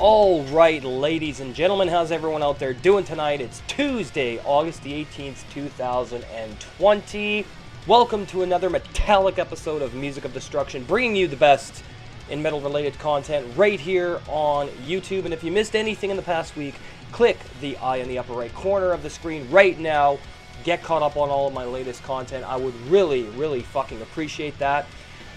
All right, ladies and gentlemen, how's everyone out there doing tonight? It's Tuesday, August the 18th, 2020. Welcome to another metallic episode of Music of Destruction, bringing you the best in metal-related content right here on YouTube. And if you missed anything in the past week, click the eye in the upper right corner of the screen right now. Get caught up on all of my latest content. I would really fucking appreciate that.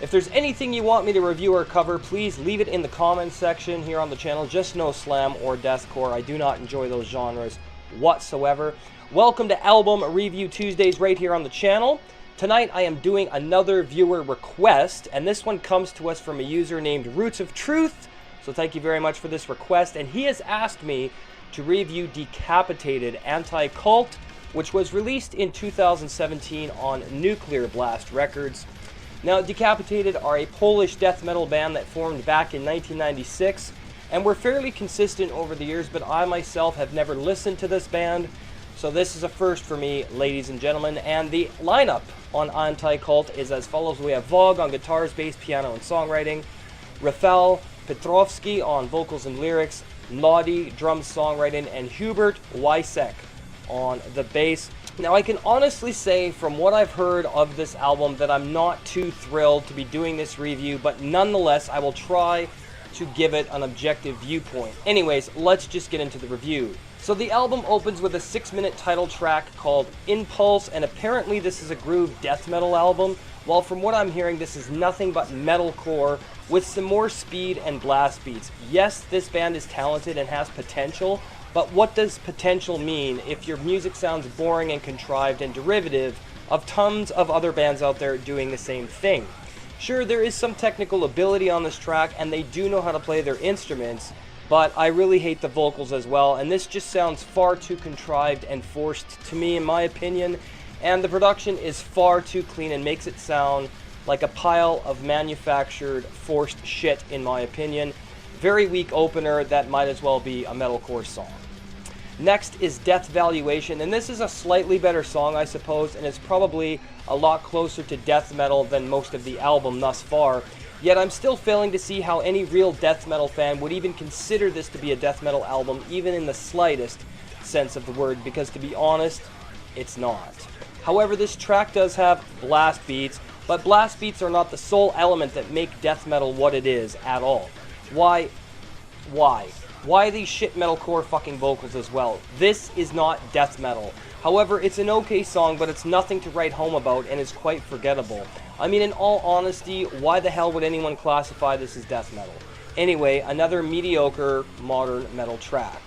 If there's anything you want me to review or cover, please leave it in the comments section here on the channel. Just no slam or deathcore. I do not enjoy those genres whatsoever. Welcome to Album Review Tuesdays right here on the channel. Tonight I am doing another viewer request, and this one comes to us from a user named Roots of Truth. So thank you very much for this request. And he has asked me to review Decapitated Anti-Cult, which was released in 2017 on Nuclear Blast Records. Now, Decapitated are a Polish death metal band that formed back in 1996, and were fairly consistent over the years, but I myself have never listened to this band, so this is a first for me, ladies and gentlemen. And the lineup on Anti-Cult is as follows. We have Vog on guitars, bass, piano, and songwriting, Rafał Petrovski on vocals and lyrics, Lodi, drums, songwriting, and Hubert Wysek on the bass. Now, I can honestly say from what I've heard of this album that I'm not too thrilled to be doing this review, but nonetheless, I will try to give it an objective viewpoint. Anyways, let's just get into the review. So the album opens with a 6-minute title track called Impulse, and apparently this is a groove death metal album, while from what I'm hearing, this is nothing but metalcore with some more speed and blast beats. Yes, this band is talented and has potential, but what does potential mean if your music sounds boring and contrived and derivative of tons of other bands out there doing the same thing? Sure, there is some technical ability on this track, and they do know how to play their instruments, but I really hate the vocals as well, and this just sounds far too contrived and forced to me, in my opinion, and the production is far too clean and makes it sound like a pile of manufactured, forced shit, in my opinion. Very weak opener that might as well be a metalcore song. Next is Death Valuation, and this is a slightly better song, I suppose, and it's probably a lot closer to death metal than most of the album thus far. Yet I'm still failing to see how any real death metal fan would even consider this to be a death metal album, even in the slightest sense of the word, because to be honest, it's not. However, this track does have blast beats, but blast beats are not the sole element that make death metal what it is at all. Why these shit metalcore fucking vocals as well? This is not death metal. However, it's an okay song, but it's nothing to write home about and is quite forgettable. I mean, in all honesty, why the hell would anyone classify this as death metal? Anyway, another mediocre modern metal track.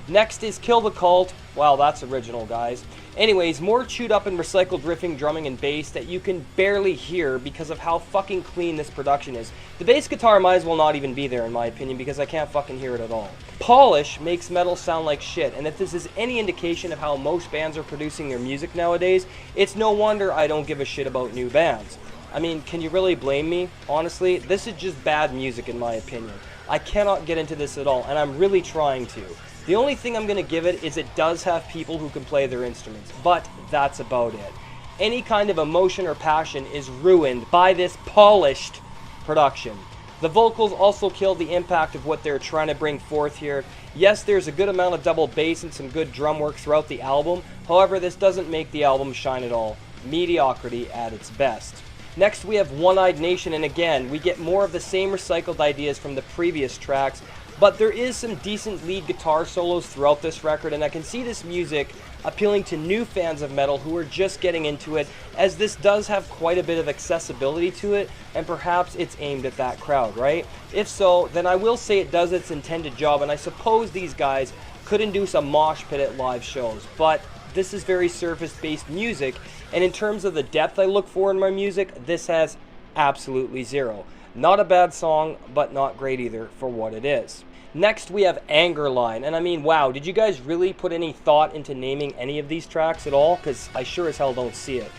Next is Kill the Cult. Wow, that's original, guys. Anyways, more chewed up and recycled riffing, drumming, and bass that you can barely hear because of how fucking clean this production is. The bass guitar might as well not even be there, in my opinion, because I can't fucking hear it at all. Polish makes metal sound like shit, and if this is any indication of how most bands are producing their music nowadays, it's no wonder I don't give a shit about new bands. I mean, can you really blame me? Honestly, this is just bad music, in my opinion. I cannot get into this at all, and I'm really trying to. The only thing I'm going to give it is it does have people who can play their instruments, but that's about it. Any kind of emotion or passion is ruined by this polished production. The vocals also kill the impact of what they're trying to bring forth here. Yes, there's a good amount of double bass and some good drum work throughout the album. However, this doesn't make the album shine at all. Mediocrity at its best. Next, we have One-Eyed Nation, and again, we get more of the same recycled ideas from the previous tracks, but there is some decent lead guitar solos throughout this record, and I can see this music appealing to new fans of metal who are just getting into it, as this does have quite a bit of accessibility to it, and perhaps it's aimed at that crowd, right? If so, then I will say it does its intended job, and I suppose these guys could induce a mosh pit at live shows, but this is very surface-based music, and in terms of the depth I look for in my music, this has absolutely zero. Not a bad song, but not great either for what it is. Next, we have Angerline, and I mean, wow, did you guys really put any thought into naming any of these tracks at all? Because I sure as hell don't see it.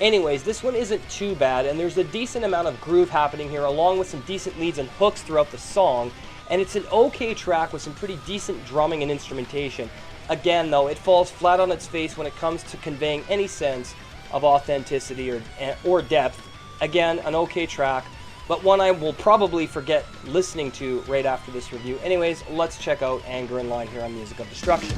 Anyways, this one isn't too bad, and there's a decent amount of groove happening here, along with some decent leads and hooks throughout the song, and it's an okay track with some pretty decent drumming and instrumentation. Again, though, it falls flat on its face when it comes to conveying any sense of authenticity or depth. Again, an okay track, but one I will probably forget listening to right after this review. Anyways, let's check out Anger in Line here on Music of Destruction.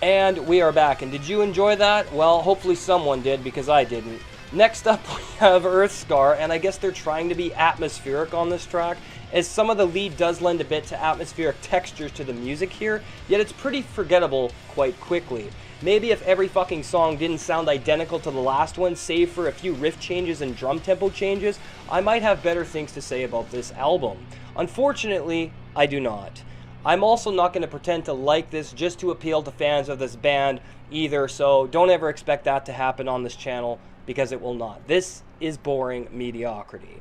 And we are back. And did you enjoy that? Well, hopefully someone did, because I didn't. Next up, we have Earthscar, and I guess they're trying to be atmospheric on this track, as some of the lead does lend a bit to atmospheric textures to the music here, yet it's pretty forgettable quite quickly. Maybe if every fucking song didn't sound identical to the last one, save for a few riff changes and drum tempo changes, I might have better things to say about this album. Unfortunately, I do not. I'm also not going to pretend to like this just to appeal to fans of this band either, so don't ever expect that to happen on this channel, because it will not. This is boring mediocrity.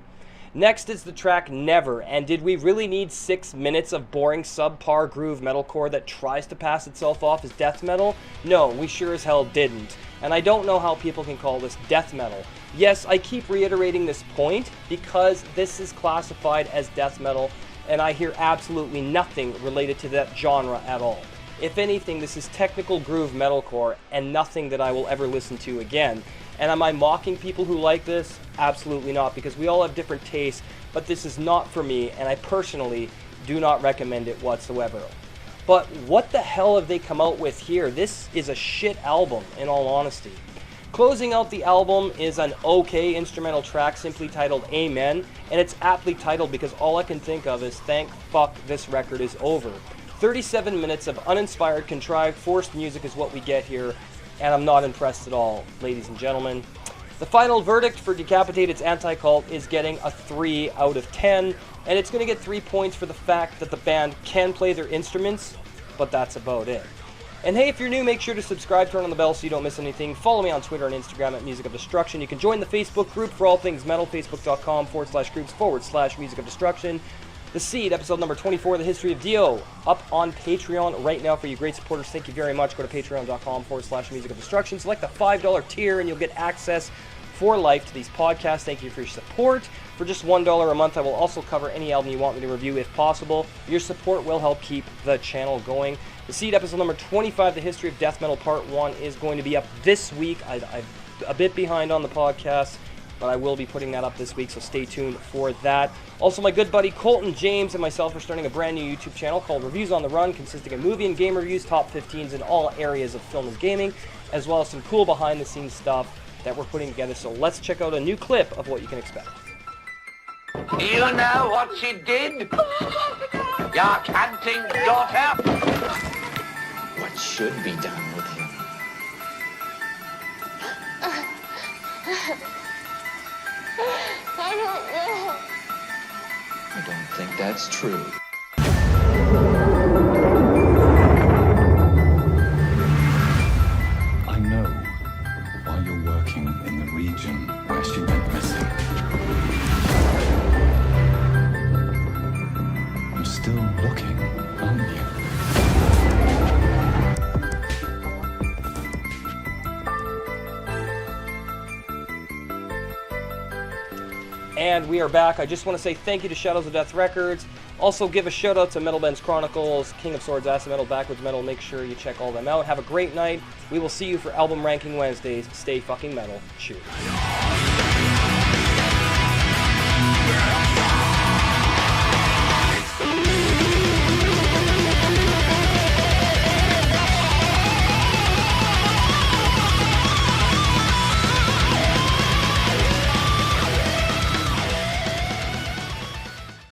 Next is the track Never, and did we really need 6 minutes of boring subpar groove metalcore that tries to pass itself off as death metal? No, we sure as hell didn't. And I don't know how people can call this death metal. Yes, I keep reiterating this point because this is classified as death metal, and I hear absolutely nothing related to that genre at all. If anything, this is technical groove metalcore and nothing that I will ever listen to again. And am I mocking people who like this? Absolutely not, because we all have different tastes, but this is not for me, and I personally do not recommend it whatsoever. But what the hell have they come out with here? This is a shit album, in all honesty. Closing out the album is an okay instrumental track simply titled Amen, and it's aptly titled because all I can think of is thank fuck this record is over. 37 minutes of uninspired, contrived, forced music is what we get here, and I'm not impressed at all, ladies and gentlemen. The final verdict for Decapited's Anti-Cult is getting a 3 out of 10, and it's going to get 3 points for the fact that the band can play their instruments, but that's about it. And hey, if you're new, make sure to subscribe, turn on the bell so you don't miss anything. Follow me on Twitter and Instagram at Music of Destruction. You can join the Facebook group for all things metal, facebook.com/groups/Music of Destruction. The Seed, episode number 24, The History of Dio, up on Patreon right now for you great supporters. Thank you very much. Go to patreon.com/Music of Destruction. Select the $5 tier and you'll get access for life to these podcasts. Thank you for your support. For just $1 a month, I will also cover any album you want me to review if possible. Your support will help keep the channel going. The Seed, episode number 25, The History of Death Metal Part 1, is going to be up this week. I'm a bit behind on the podcast, but I will be putting that up this week, so stay tuned for that. Also, my good buddy Colton James and myself are starting a brand new YouTube channel called Reviews on the Run, consisting of movie and game reviews, top 15s in all areas of film and gaming, as well as some cool behind-the-scenes stuff that we're putting together. So let's check out a new clip of what you can expect. You know what she did? Your canting daughter? What should be done with him? I don't know. I don't think that's true. I know while you're working in the region where she went missing. I'm still looking, aren't you? And we are back. I just want to say thank you to Shadows of Death Records. Also give a shout out to Metal Ben's Chronicles, King of Swords, Acid Metal, Backwards Metal. Make sure you check all them out. Have a great night. We will see you for Album Ranking Wednesdays. Stay fucking metal. Cheers.